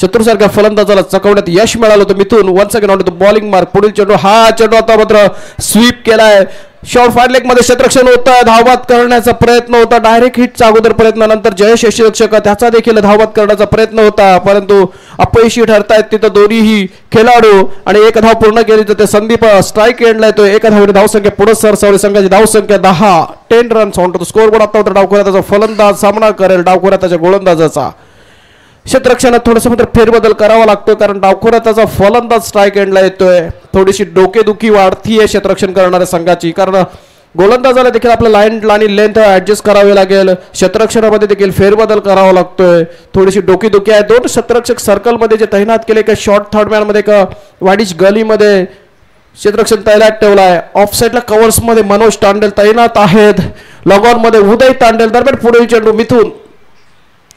शत्रूसारख्या फलंदाजाला चकवण्यात यश मिळालं होतं Mithun. Once again on to the bowling mark. पुढील चेंडू, हा चेंडू आता मात्र स्वीप केलाय. शॉर्ट फायर लेग मध्ये क्षेत्ररक्षण होतं, धावबाद करण्याचा प्रयत्न होता. डायरेक्ट हिटचा अगोदर प्रयत्नानंतर जयेश यष्टिरक्षक त्याचा देखील धावबाद करण्याचा प्रयत्न होता, परंतु अपयशी ठरतायत तिथं दोन्हीही खेळाडू. आणि 1 धाव पूर्ण केली तर ते संदीप स्ट्राईक एंडला येतोय. 1 धावेने धावसंख्या पुढे सरसावली. संघाची धावसंख्या 10 runs on to the scoreboard. आता मात्र डावखुऱ्याचा फलंदाज सामना करेल डावखुऱ्याच्या गोलंदाजाचा. क्षेत्ररक्षणात थोडंसं मात्र फेरबदल करावा लागतो कारण डावखुऱ्याचा फलंदाज स्ट्राईक एंडला येतोय. थोडीशी डोकेदुखी वाढतीये क्षेत्ररक्षण करणाऱ्या संघाची, कारण गोलंदाजाला देखील आपल्या लाईन आणि लेंथ ऍडजस्ट करावे लागेल. क्षेत्ररक्षणामध्ये देखील फेरबदल करावा लागतोय. थोडीशी डोकेदुखी आहे. 2 क्षेत्ररक्षक सर्कलमध्ये जे तैनात केले का शॉर्ट थर्डमॅन मध्ये का वाडीश गलीमध्ये क्षेत्ररक्षण तैनात ठेवला आहे. ऑफ साईडला कव्हर्स मध्ये मनोज तांडेल तैनात आहेत. लॉगऑन मध्ये उदय तांडेल. दरम्यान पुढील चेंडू मिथून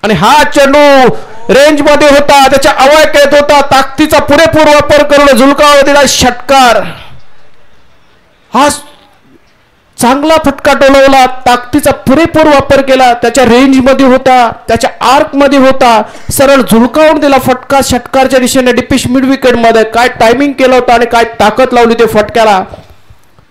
आणि हा चेंडू रेंज मध्ये होता, त्याच्या अवयक येत होता. ताकदीचा पुरेपूर वापर करून झुलकावा दिला षटकार. हा चांगला फटका टोलवला. ताकदीचा पुरेपूर वापर केला. त्याच्या रेंज मध्ये होता, त्याच्या आर्क मध्ये होता. सरळ झुलकावून दिला फटका षटकारच्या दिशेने डिपिश मिड विकेट मध्ये. काय टायमिंग केलं होतं आणि काय ताकद लावली ते फटक्याला.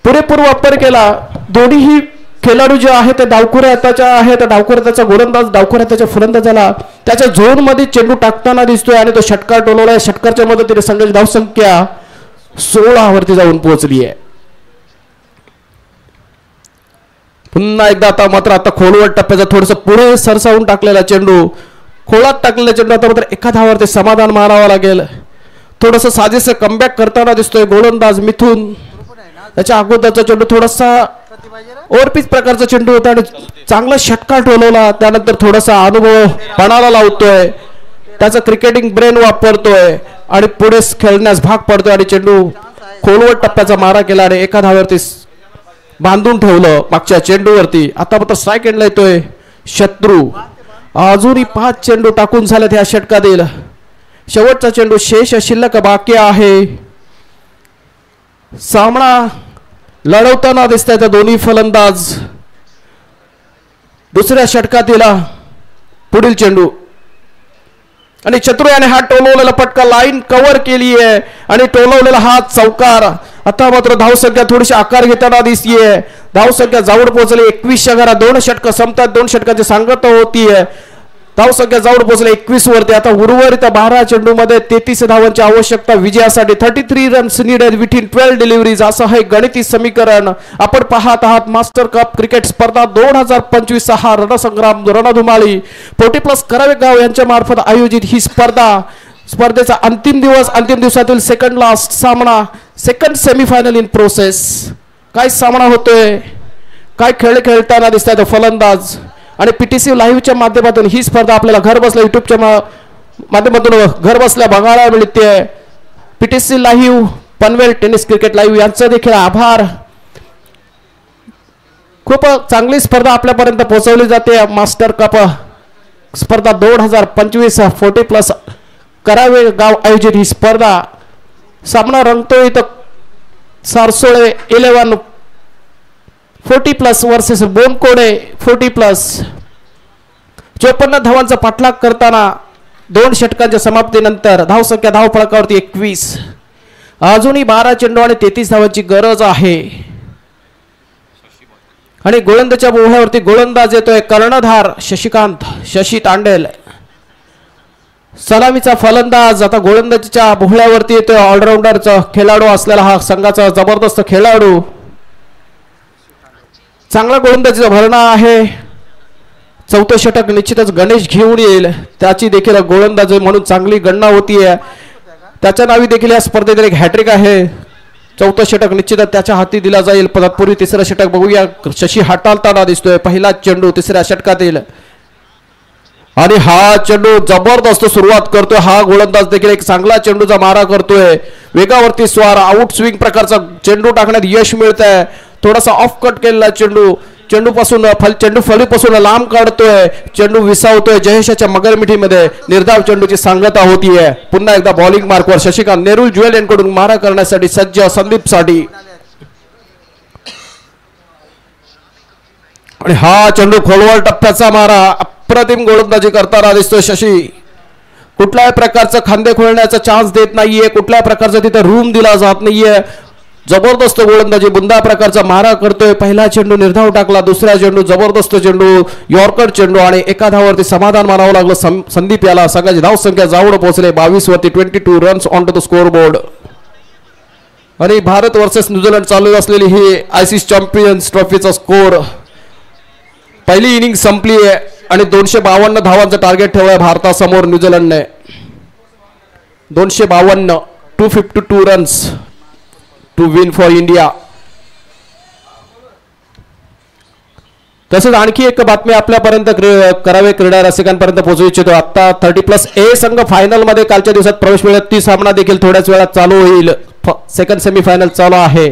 पुरेपूर वापर केला. दोन्ही खेळाडू जे आहेत ते डावखुऱ्याचा आहे. तर डावखुऱ्याचा गोलंदाज डावखुऱ्याच्या फलंदाजाला त्याच्या झोन मध्ये चेंडू टाकताना दिसतोय आणि तो षटकार टोलवलाय. षटकारच्या मदतीने संघाची धावसंख्या 16 वरती जाऊन पोहोचली आहे. पुन्हा एकदा आता मात्र आता खोलवर टप्प्याचा थोडस पुढे सरसावून टाकलेला चेंडू, खोळात टाकलेला चेंडू आता मात्र एका धावावरती समाधान मारावं लागेल. थोडस साजेसं कमबॅक करताना दिसतोय गोलंदाज मिथून. त्याच्या अगोदरचा चेंडू थोडासा ओव्हरपिच प्रकारचा चेंडू होता आणि चांगला षटकार ठोलवला. त्यानंतर थोडासा अनुभव पणाला लावतोय, त्याचा क्रिकेटिंग ब्रेन वापरतोय आणि पुढे खेळण्यास भाग पडतोय आणि चेंडू खोलवर टप्प्याचा मारा केला आणि एका धावावरती बांधून ठेवलं मागच्या चेंडूवरती. आता मात्र स्ट्राईक एंडला येतोय शत्रू. अजूनही 5 चेंडू टाकून झालेत ह्या षटकातील. शेवटचा चेंडू शेष शिल्लक बाकी आहे. सामना लढवताना दिसत आहेत दोन्ही फलंदाज. दुसऱ्या षटकातील पुढील चेंडू आणि चतुर याने हा टोलवलेला पटका लाईन कव्हर केली आहे आणि टोलवलेला हा चौकार. आता मात्र धावसंख्या थोडीशी आकार घेताना दिसतीये. धावसंख्या जाऊड पोहोचली 21च्या घरात. 2 षटक संपतात, 2 षटकांची सांगता होतीये. धावसंख्या जाऊड पोहोचली 21 वरती. आता उर्वरित 12 चेंडू मध्ये 33 धावांची आवश्यकता विजयासाठी. 33 रन्स नीडेड विथिन 12 डिलिव्हरीज असं हे गणिती समीकरण. आपण पाहत आहात मास्टर कप क्रिकेट स्पर्धा 2025 हा रणसंग्राम रणधुमाळी 40+ करावेगाव यांच्या मार्फत आयोजित ही स्पर्धेचा अंतिम दिवस. अंतिम दिवसातील सेकंड लास्ट सामना, सेकंड सेमीफायनल इन प्रोसेस. काय सामना होतोय, काय खेळ खेळताना दिसत आहेत फलंदाज. आणि पीटीसी लाईव्हच्या माध्यमातून ही स्पर्धा आपल्याला घर बसल्या युट्यूबच्या माध्यमातून घर बसल्या बघायला मिळते. PTC live, Panvel tennis cricket live यांचं देखील आभार. खूप चांगली स्पर्धा आपल्यापर्यंत पोहोचवली जाते. मास्टर कप स्पर्धा 2025 40+ करावे गाव आयोजित ही स्पर्धा. सामना रंगतोय इथं सारसोळे 11 40+ वर्सेस बोनकोडे 40+. 54 धावांचा पाठलाग करताना 2 षटकांच्या समाप्तीनंतर धावसंख्या धावफलकावरती 21. अजूनही 12 चेंडू आणि 33 धावांची गरज आहे. आणि गोलंदाजच्या बोहळ्यावरती गोलंदाज येतोय कर्णधार शशी तांडेल. सलामीचा फलंदाज आता गोलंदाजीच्या बोहळ्यावरती येतोय ऑलराऊंडरचा खेळाडू असलेला हा संघाचा जबरदस्त खेळाडू. चांगला गोलंदाजीचा भरणा आहे. 4थं षटक निश्चितच गणेश घेऊन येईल. त्याची देखील गोलंदाज म्हणून चांगली गणना होतीये. त्याच्या नावी देखील या स्पर्धेत एक हॅट्रिक आहे. 4थं षटक निश्चितच त्याच्या हाती दिला जाईल. तत्पूर्वी 3रं षटक बघूया. शशी हाताळताना दिसतोय. पहिला चेंडू 3ऱ्या षटकातील आणि हा चेंडू जबरदस्त सुरुवात करतोय. हा गोलंदाज देखील एक चांगला चेंडूचा मारा करतोय. वेगावरती स्वार आउट स्विंग प्रकारचा चेंडू टाकण्यात यश मिळत आहे. थोडासा ऑफ कट केलेला चेंडू फळीपासून लांब काढतोय. चेंडू विसावतोय जयेशाच्या मगरमिठीमध्ये. निर्धाव चेंडूची सांगता होतीये. पुन्हा एकदा बॉलिंग मार्कवर शशिकांत नेरुल ज्वेल यांकडून मारा करण्यासाठी सज्ज संदीप साठी. आणि हा चेंडू खोलवर टप्प्याचा मारा. अप्रतिम गोलंदाजी करताना दिसतोय शशी. कुठल्याही प्रकारचं खांदे खोलण्याचा चान्स देत नाहीये. कुठल्याही प्रकारचा तिथे रूम दिला जात नाहीये. जबरदस्त गोलंदाजी बुंदा प्रकारचा मारा करतोय. पहिला चेंडू निर्धाव टाकला. दुसरा चेंडू जबरदस्त चेंडू यॉर्कर चेंडू आणि एका धावावरती समाधान मानावं लागलं संदीप याला. संघाची धावसंख्या जाऊड पोहोचले 22 वरती. 22 runs on to the scoreboard. आणि भारत वर्सेस न्यूझीलंड चालू असलेली ही आयसीसी चॅम्पियन्स ट्रॉफीचा स्कोर. पहिली इनिंग संपली आहे आणि 252 धावांचं टार्गेट ठेवलंय भारतासमोर न्यूझीलंडने. 252 252 runs to win for India. तसेच आणखी एक बातमी आपल्यापर्यंत करावे क्रीडा रसिकांपर्यंत पोहोचू इच्छितो. आता 30+A संघ फायनल मध्ये कालच्या दिवसात प्रवेश मिळत. ती सामना देखील थोड्याच वेळात चालू होईल. सेकंड सेमीफायनल चालू आहे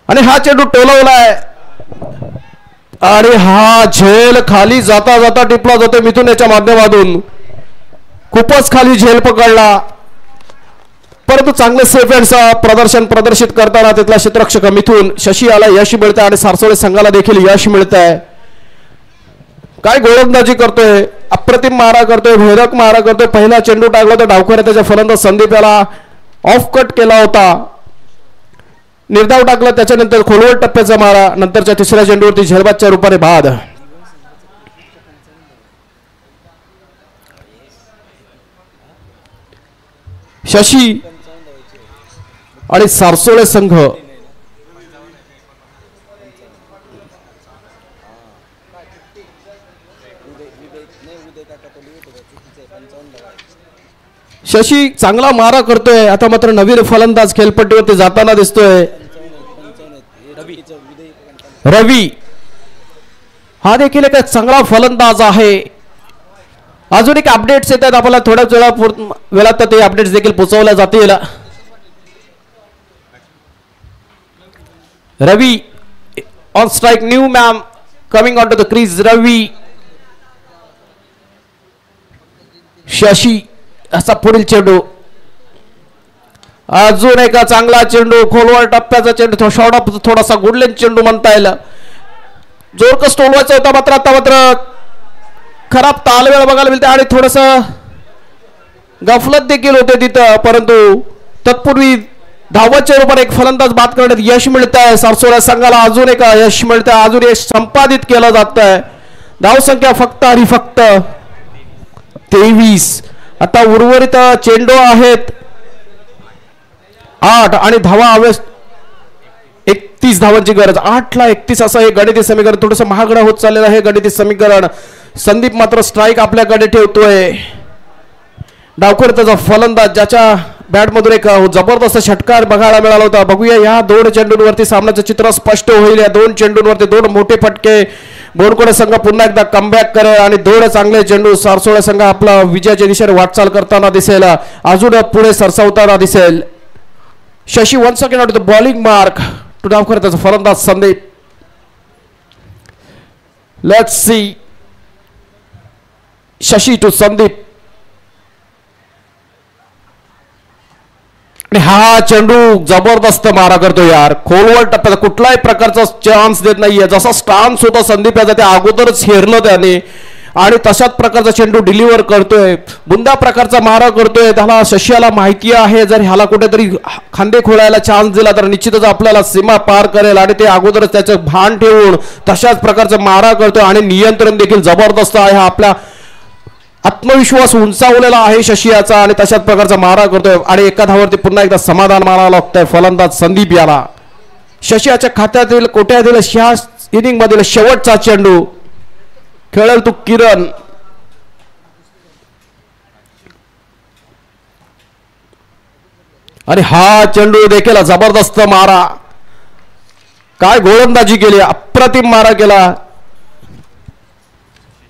आणि हा चेंडू टोलवलाय आणि हा झेल खाली जाता जाता टिपला जातो मिथुन याच्या माध्यमातून. खूपच खाली झेल पकडला परंतु चांगले सेफ हँडचं प्रदर्शन प्रदर्शित करताना तिथला क्षेत्ररक्षक मिथुन शशी याला यश मिळत आहे आणि सारसोळे संघाला देखील यश मिळत आहे. काय गोलंदाजी करतोय. अप्रतिम मारा करतोय. भेदक मारा करतोय. पहिला चेंडू टाकला तर डावखऱ्या त्याच्या फलंदाज संदीप याला ऑफ कट केला होता. निर्धाव टाकला. त्याच्यानंतर खोलवर टप्प्याचा मारा. नंतरच्या 3ऱ्या चेंडूवरती झेलबादच्या रूपाने बाद. शशी आणि सारसोळे संघ शशी चांगला मारा करतोय. आता मात्र नवीन फलंदाज खेळपट्टीवरती जाताना दिसतोय. रवी हा देखील एक चांगला फलंदाज आहे. अजून एक अपडेट्स येतात आपल्याला थोड्या वेळात ते अपडेट्स देखील पोहोचवल्या जातील. Ravi on strike, new man coming on to the crease. Ravi, Shashi असा पुढील चेंडू. अजून एका चांगला चेंडू, खोलवर टप्प्याचा चेंडू, शॉर्ट ऑफ थोडासा गुडलेन चेंडू म्हणता येईल. जोरकस टोलवायचा होता मात्र आता मात्र खराब तालवेळ बघायला मिळते आणि थोडस गफलत देखील होते तिथं. परंतु तत्पूर्वी धावच्या रूपाने एक फलंदाज बाद करण्यात यश मिळत आहे. सरसोऱ्या संघाला अजून एक यश मिळत आहे. अजून यश संपादित केलं जात आहे. धाव संख्या फक्त आणि फक्त 23. आता उर्वरित चेंडू आहेत 8 आणि धावा हवे 31 धावांची गरज. 8 ला 31 असं हे गणिती समीकरण थोडंसं महागडं होत चाललेलं आहे गणिती समीकरण. संदीप मात्र स्ट्राईक आपल्याकडे ठेवतोय. डावखोर त्याचा फलंदाज ज्याच्या बॅट मधून एक जबरदस्त षटकार बघायला मिळाला होता. बघूया या 2 चेंडूंवरती सामन्याचं चित्र स्पष्ट होईल. या 2 चेंडूंवरती 2 मोठे फटके. बोरकोडे संघ पुन्हा एकदा कमबॅक करेल आणि 2 चांगले चेंडू. सारसोळे संघ आपला विजयाच्या दिशेने वाटचाल करताना दिसेल. अजून पुढे सरसावताना दिसेल. Shashi once again on to the bowling mark to डावखोर त्याचा फलंदाज Sandeep. Let's see. Shashi to Sandeep आणि हा चेंडू जबरदस्त मारा करतो यार. खोलवर टप्प्यात कुठलाही प्रकारचा चान्स देत नाहीये. जसा स्टान्स होता संदीप याचा त्या अगोदरच हेरलं त्याने आणि तशाच प्रकारचा चेंडू डिलिव्हर करतोय. बुंदा प्रकारचा मारा करतोय. त्याला शशीला माहिती आहे जर ह्याला कुठेतरी खांदे खोलायला चान्स दिला तर निश्चितच आपल्याला सीमा पार करेल आणि ते अगोदरच त्याचं भान ठेवून तशाच प्रकारचा मारा करतोय आणि नियंत्रण देखील जबरदस्त आहे. आपल्या आत्मविश्वास उंचावलेला आहे शशी याचा आणि तशाच प्रकारचा मारा करतोय आणि एका धावावरती पुन्हा एकदा समाधान मानावं लागतंय फलंदाज संदीप याला. शशी याच्या खात्यातील कोट्यातील ह्या इनिंग मधील शेवटचा चेंडू खेळेल तू किरण. आणि हा चेंडू देखील जबरदस्त मारा. काय गोलंदाजी केली, अप्रतिम मारा केला.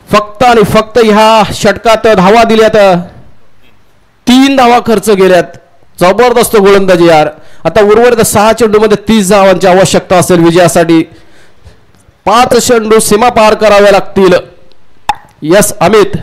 फक्त आणि फक्त ह्या षटकात धावा दिल्यात. 3 धावा खर्च केल्यात. जबरदस्त गोलंदाजी यार. आता उर्वरित 6 चेंडू मध्ये 30 धावांची आवश्यकता असेल विजयासाठी. 5 चेंडू सीमा पार करावे लागतील. यस अमित.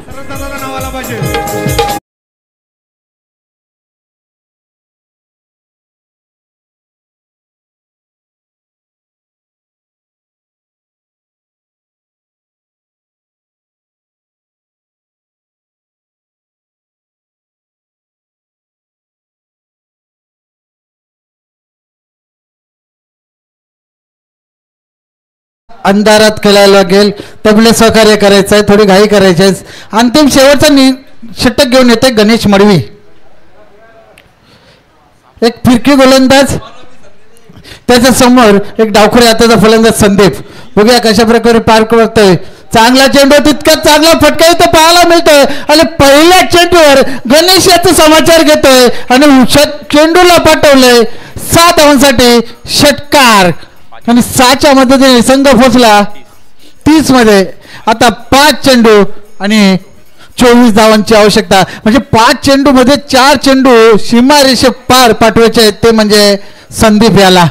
अंधारात खेळायला लागेल. तबले सहकार्य करायचं आहे. थोडी घाई करायची आहे. अंतिम शेवटचा षटक घेऊन येते गणेश मडवी. एक फिरकी गोलंदाज, त्याच्या समोर एक डावखोरी हाताचा फलंदाज संदीप. बघूया कशा प्रकारे पार करतोय. चांगला चेंडू, तितका चांगला फटका इथं पाहायला मिळतोय आणि पहिल्या चेंडूवर गणेश याचा समाचार घेतोय आणि चेंडूला पाठवलंय 7 धावांसाठी षटकार आणि 6च्या मदतीने संघ पोहोचला 30 मध्ये. आता 5 चेंडू आणि 24 धावांची आवश्यकता. म्हणजे 5 चेंडू मध्ये 4 चेंडू सीमारेषे पार पाठवायचे आहेत ते म्हणजे संदीप याला.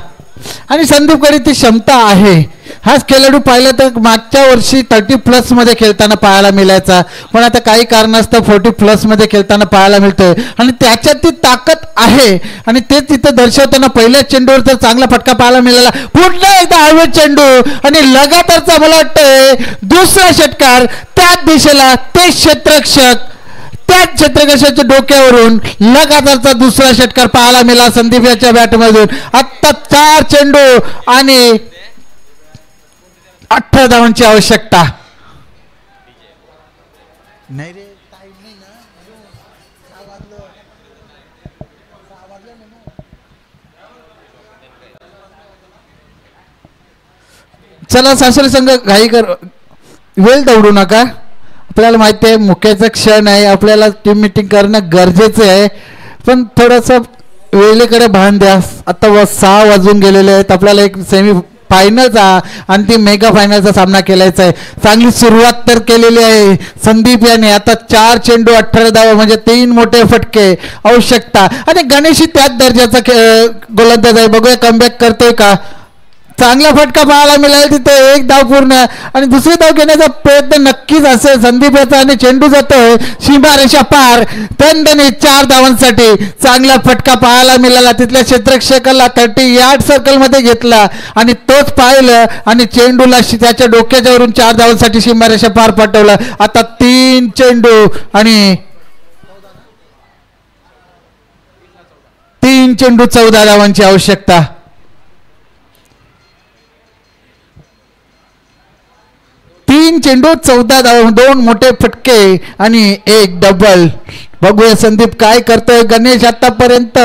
आणि संदीपकडे ती क्षमता आहे. हाच खेळाडू पाहिला तर मागच्या वर्षी 30+ मध्ये खेळताना पाहायला मिळायचा, पण आता काही कारणास्तव 40+ मध्ये खेळताना पाहायला मिळतोय आणि त्याच्यात ती ताकद आहे आणि ते तिथं दर्शवताना पहिल्या चेंडूवर तर चांगला फटका पाहायला मिळाला. पुन्हा एकदा हळवे चेंडू आणि लगातारचा मला वाटतंय दुसरा षटकार. त्याच दिशेला ते क्षेत्ररक्षक, त्याच क्षेत्ररक्षकाच्या डोक्यावरून लगातारचा दुसरा षटकार पाहायला मिळाला संदीप याच्या बॅटमधून. आत्ता 4 चेंडू आणि 18 धावांची आवश्यकता. चला सासरे संघ घाई कर, वेळ दौडू नका. आपल्याला माहिती आहे मुख्याचा क्षण आहे, आपल्याला टीम मिटिंग करणं गरजेचं आहे, पण थोडंसं वेळेकडे भान द्या. आता 6 वाजून गेलेले आहेत, आपल्याला एक सेमी फायनलचा आणि ती मेगा फायनलचा सामना केलायचा आहे. चांगली सुरुवात तर केलेली आहे संदीप याने. आता 4 चेंडू 18 धावा म्हणजे 3 मोठे फटके आवश्यकता. आणि गणेशही त्याच दर्जाचा गोलंदाज आहे, बघूया कमबॅक करतोय का. चांगला फटका पाहायला मिळाला तिथे, 1 धाव पूर्ण आणि दुसरी धाव घेण्याचा प्रयत्न नक्कीच असेल संदीप याचा. आणि चेंडू जातोय सीमारेषा पार, दणदणीत 4 धावांसाठी चांगला फटका पाहायला मिळाला. तिथल्या क्षेत्ररक्षकाला 30 यार्ड सर्कल मध्ये घेतला आणि तोच पाहिलं आणि चेंडूला त्याच्या डोक्याच्या वरून 4 धावांसाठी सीमारेषा पार पाठवलं. आता 3 चेंडू आणि 3 चेंडू 14 धावांची आवश्यकता. 3 चेंडू 14 धावा, 2 मोठे फटके आणि 1 डबल. बघूया संदीप काय करतोय. गणेश आतापर्यंत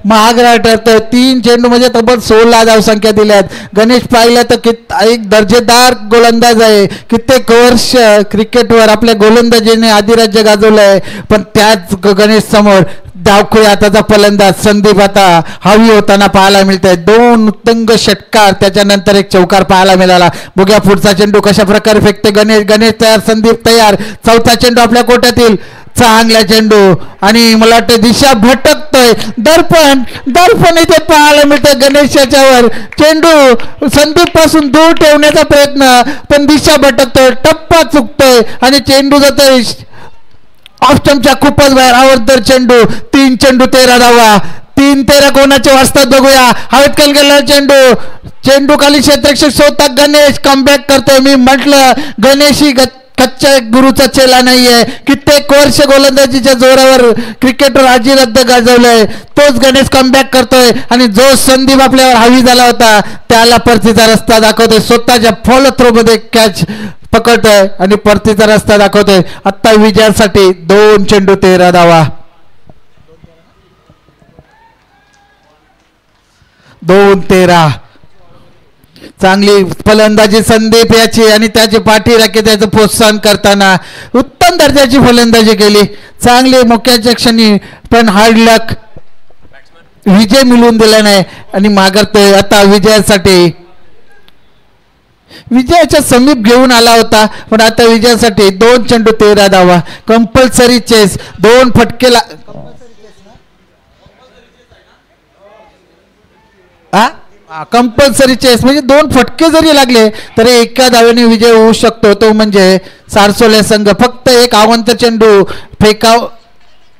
महागडा ठरतोय. 3 चेंडू म्हणजे तब्बल 16 धावसंख्या दिल्यात. गणेश पाहिलं तर एक दर्जेदार गोलंदाज आहे. कित्येक वर्ष क्रिकेटवर आपल्या गोलंदाजीने अधिराज्य गाजवलंय, पण त्याच गणेश समोर डावखुळी हाताचा फलंदाज संदीप आता हवी होताना पाहायला मिळतंय. 2 उत्तुंग षटकार, त्याच्यानंतर एक चौकार पाहायला मिळाला. बघूया पुढचा चेंडू कशा प्रकारे फेकते गणेश. गणेश तयार, संदीप तयार. चौथा चेंडू आपल्या कोट्यातील, चांगला चेंडू आणि मला वाटतं दिशा भटकतोय. दर्पण इथे पाहायला मिळतं गणेश याच्यावर. चेंडू संदीप पासून दूर ठेवण्याचा प्रयत्न, पण दिशा भटकतोय, टप्पा चुकतोय आणि चेंडू जातोय ऑफ स्टंपच्या खूपच बाहेर. आवर्तर चेंडू, 3 चेंडू 13 धावा. 3-13 कोणाचे वाजतात बघूया. हवेत कल गेला चेंडू खाली क्षेत्ररक्षक स्वतः गणेश कमबॅक करतोय. मी म्हटलं गणेश ही कच्च्या गुरुचा चेला नाहीये. कित्येक वर्ष गोलंदाजीच्या जोरावर क्रिकेटवर अधिराज्य गाजवलंय. तोच गणेश कमबॅक करतोय आणि जो संदीप आपल्यावर हावी झाला होता त्याला परतीचा रस्ता दाखवतोय. स्वतःच्या फॉलो थ्रो मध्ये कॅच पकडतोय आणि परतीचा रस्ता दाखवतोय. आता विजयासाठी 2 चेंडू 13 धावा. 2-13. चांगली फलंदाजी संदीप याची आणि त्याची पाठी राखी त्याचं प्रोत्साहन करताना उत्तम दर्जाची फलंदाजी केली. चांगली मोक्याच्या क्षणी पण हार्ड लक विजय मिळवून दिला नाही आणि माघारतोय. आता विजयाच्या समीप घेऊन आला होता, पण आता विजयासाठी 2 चेंडू 13 धावा. कंपल्सरी चेस, 2 फटके कंपल्सरी चेस म्हणजे 2 फटके जरी लागले तरी एका धावेने विजय होऊ शकतो. तो म्हणजे सारसोले संघ. फक्त एक आवंत चेंडू फेकाव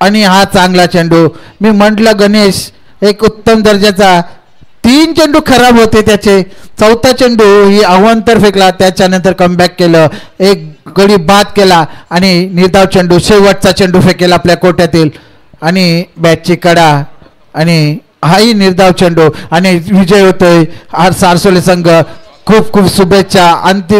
आणि हा चांगला चेंडू. मी म्हटलं गणेश एक उत्तम दर्जाचा. 3 चेंडू खराब होते त्याचे. चौथा चेंडू ही अवांतर फेकला, त्याच्यानंतर कमबॅक केलं, एक गडी बाद केला आणि निर्धाव चेंडू शेवटचा चेंडू फेकेल आपल्या कोट्यातील आणि बॅटची कडा आणि हाही निर्धाव चेंडू आणि विजय होतोय. सारसोले संघ खूप खूप शुभेच्छा. अंतिम